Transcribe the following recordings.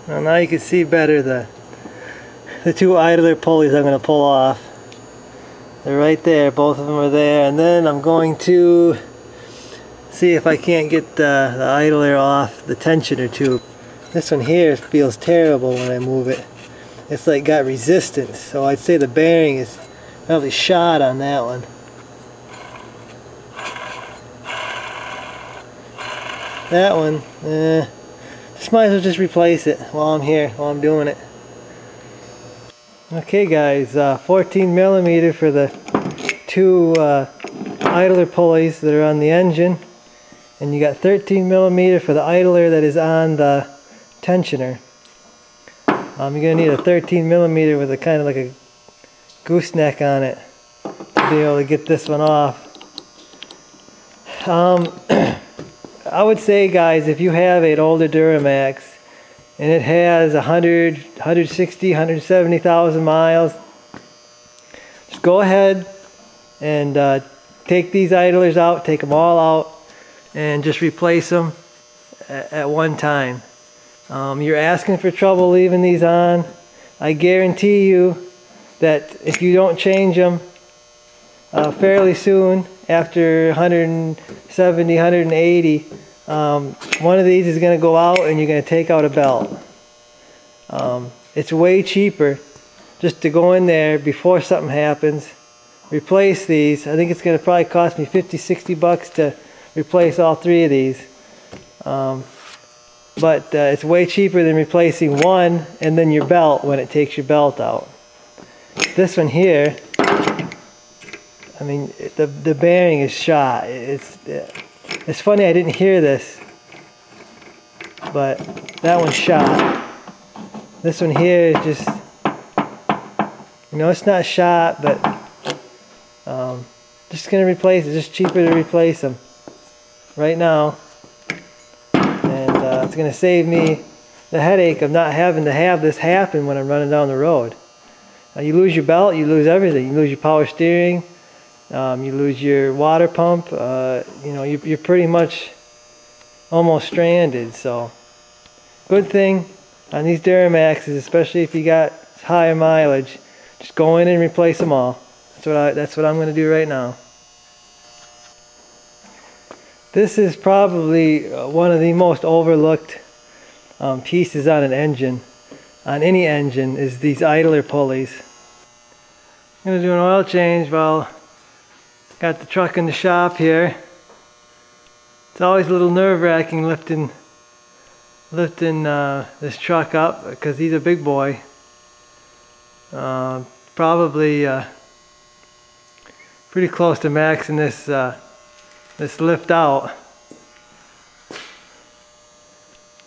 Well, now you can see better the two idler pulleys I'm going to pull off. They're right there, both of them are there, and then I'm going to see if I can't get the idler off the tensioner tube. This one here feels terrible when I move it. It's like got resistance, so I'd say the bearing is probably shot on that one. That one, just might as well just replace it while I'm here, while I'm doing it. Okay guys, 14 millimeter for the two idler pulleys that are on the engine, and you got 13 millimeter for the idler that is on the tensioner. You're going to need a 13 millimeter with a kind of like a gooseneck on it to be able to get this one off. I would say guys, if you have an older Duramax and it has 100, 160, 170,000 miles, just go ahead and take these idlers out, take them all out, and just replace them at one time. You're asking for trouble leaving these on. I guarantee you that if you don't change them fairly soon, after 170, 180, one of these is going to go out and you're going to take out a belt. It's way cheaper just to go in there before something happens, replace these. I think it's going to probably cost me 50, 60 bucks to replace all three of these. But it's way cheaper than replacing one and then your belt when it takes your belt out. This one here, I mean, the bearing is shot. It's funny I didn't hear this, but that one's shot. This one here is just, you know, it's not shot, but just gonna replace it. Just cheaper to replace them right now, and it's gonna save me the headache of not having to have this happen when I'm running down the road. You lose your belt, you lose everything. You lose your power steering. You lose your water pump. You know, you're pretty much almost stranded. So, good thing on these Duramaxes, especially if you got higher mileage, just go in and replace them all. That's what I'm going to do right now. This is probably one of the most overlooked pieces on an engine, on any engine, is these idler pulleys. I'm going to do an oil change while got the truck in the shop here. It's always a little nerve-wracking lifting this truck up because he's a big boy. Probably pretty close to maxing this lift out.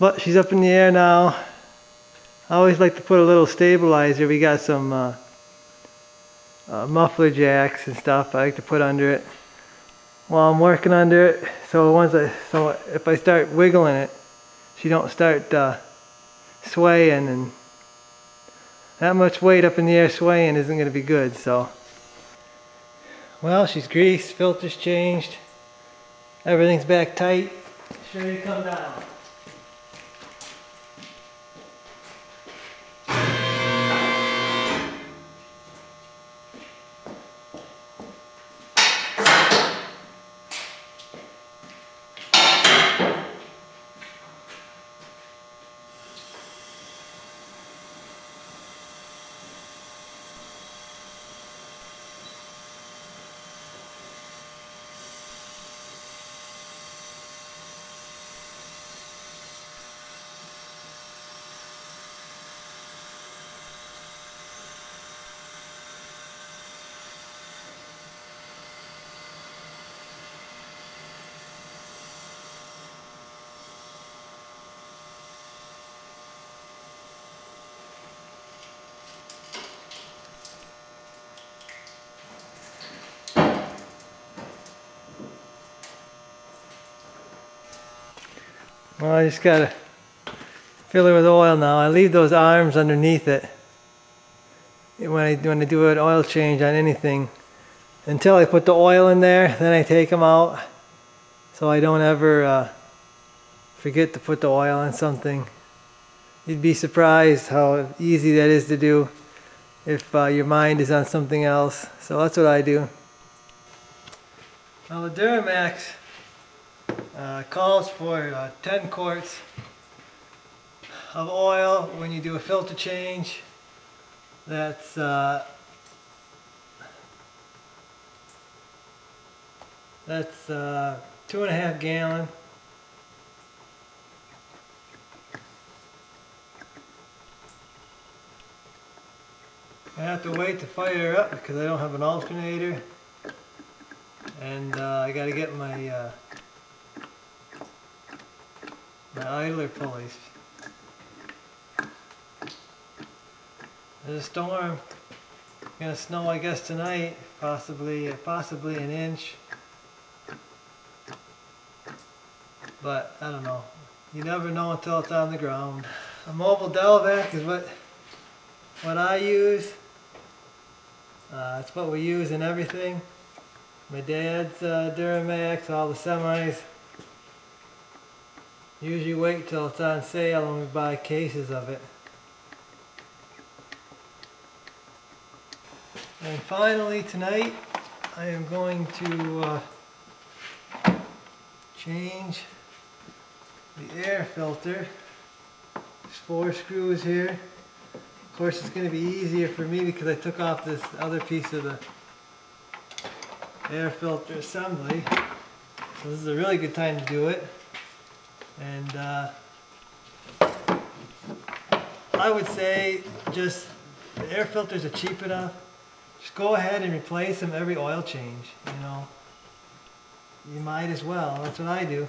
But she's up in the air now. I always like to put a little stabilizer. We got some muffler jacks and stuff I like to put under it while I'm working under it, so if I start wiggling it, she don't start swaying, and that much weight up in the air swaying isn't going to be good. So, well, she's greased, filters changed, everything's back tight, she's ready to come down. Well, I just gotta fill it with oil now. I leave those arms underneath it when I do an oil change on anything until I put the oil in there. Then I take them out so I don't ever forget to put the oil on something. You'd be surprised how easy that is to do if your mind is on something else. So that's what I do. Now the Duramax calls for 10 quarts of oil when you do a filter change. That's 2.5 gallons. I have to wait to fire her up because I don't have an alternator, and I got to get my idler pulleys. There's a storm. It's gonna snow, I guess, tonight. Possibly an inch. But I don't know. You never know until it's on the ground. A mobile Delvac is what I use. It's what we use in everything. My dad's Duramax, all the semis. Usually wait till it's on sale and we buy cases of it. And finally tonight I am going to change the air filter. There's 4 screws here. Of course it's going to be easier for me because I took off this other piece of the air filter assembly. So this is a really good time to do it. And I would say just the air filters are cheap enough. Just go ahead and replace them every oil change, you know. You might as well. That's what I do.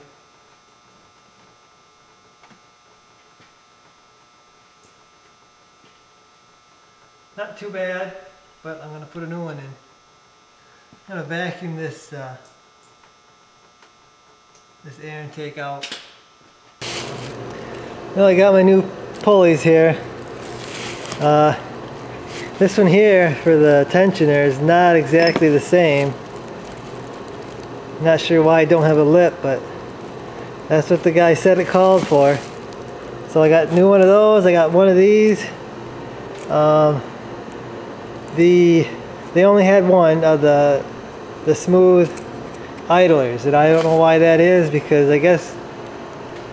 Not too bad, but I'm going to put a new one in. I'm going to vacuum this this air intake out. Well, I got my new pulleys here. This one here for the tensioner is not exactly the same. Not sure why I don't have a lip, but that's what the guy said it called for. So I got a new one of those. I got one of these. They only had one of the smooth idlers, and I don't know why that is, because I guess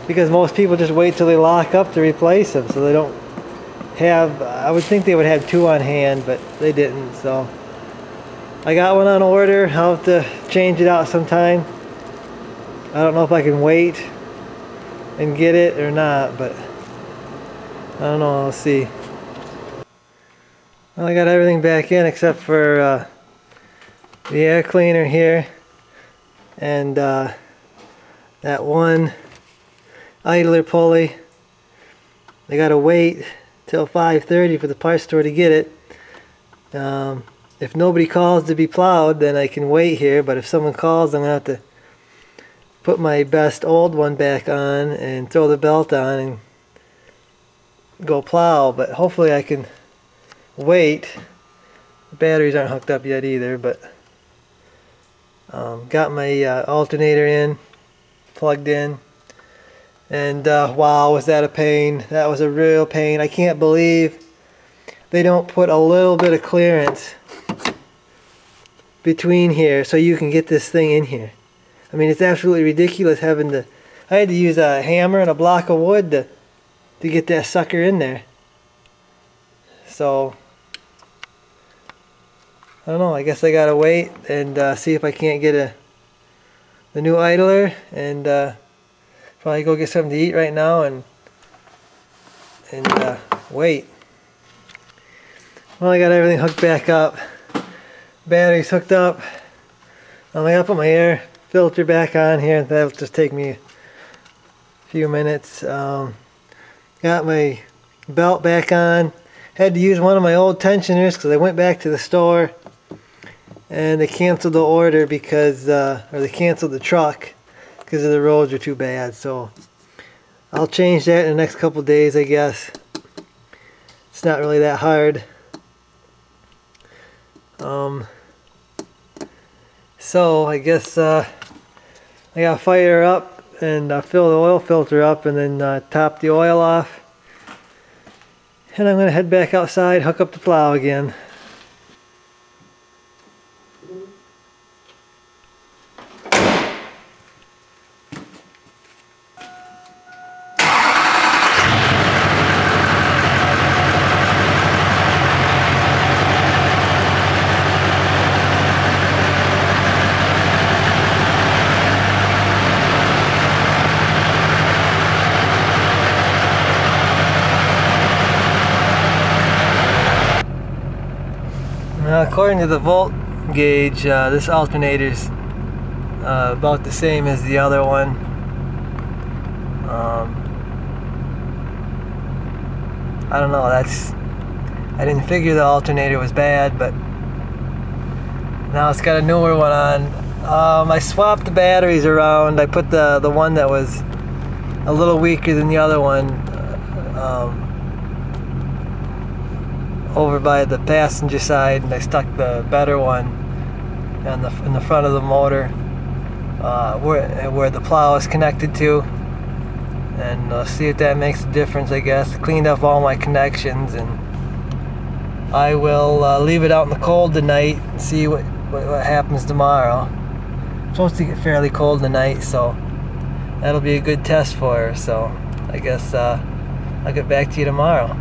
because most people just wait till they lock up to replace them, so they don't have. I would think they would have 2 on hand, but they didn't. So I got one on order. I'll have to change it out sometime. I don't know if I can wait and get it or not, but I don't know. I'll see. Well, I got everything back in except for the air cleaner here and that one idler pulley. I gotta wait till 5:30 for the parts store to get it. If nobody calls to be plowed, then I can wait here, but if someone calls, I'm gonna have to put my best old one back on and throw the belt on and go plow. But hopefully I can wait. The batteries aren't hooked up yet either, but got my alternator in, plugged in, and wow, was that a pain. That was a real pain. I can't believe they don't put a little bit of clearance between here so you can get this thing in here. I mean, it's absolutely ridiculous having to. I had to use a hammer and a block of wood to get that sucker in there. So I don't know, I guess I gotta wait and see if I can't get the new idler, and probably go get something to eat right now and wait. Well, I got everything hooked back up. Batteries hooked up. I gotta put my air filter back on here. That'll just take me a few minutes. Got my belt back on. Had to use one of my old tensioners because I went back to the store and they canceled the order because, or they canceled the truck because the roads are too bad. So I'll change that in the next couple days, I guess. It's not really that hard. So I guess I gotta fire her up and fill the oil filter up and then top the oil off. And I'm going to head back outside, hook up the plow again. Now, according to the volt gauge, this alternator's about the same as the other one. I don't know, I didn't figure the alternator was bad, but now it's got a newer one on. I swapped the batteries around. I put the one that was a little weaker than the other one over by the passenger side, and I stuck the better one in the front of the motor where the plow is connected to, and see if that makes a difference. I guess cleaned up all my connections, and I will leave it out in the cold tonight and see what happens tomorrow. It's supposed to get fairly cold tonight, so that'll be a good test for her. So I guess I'll get back to you tomorrow.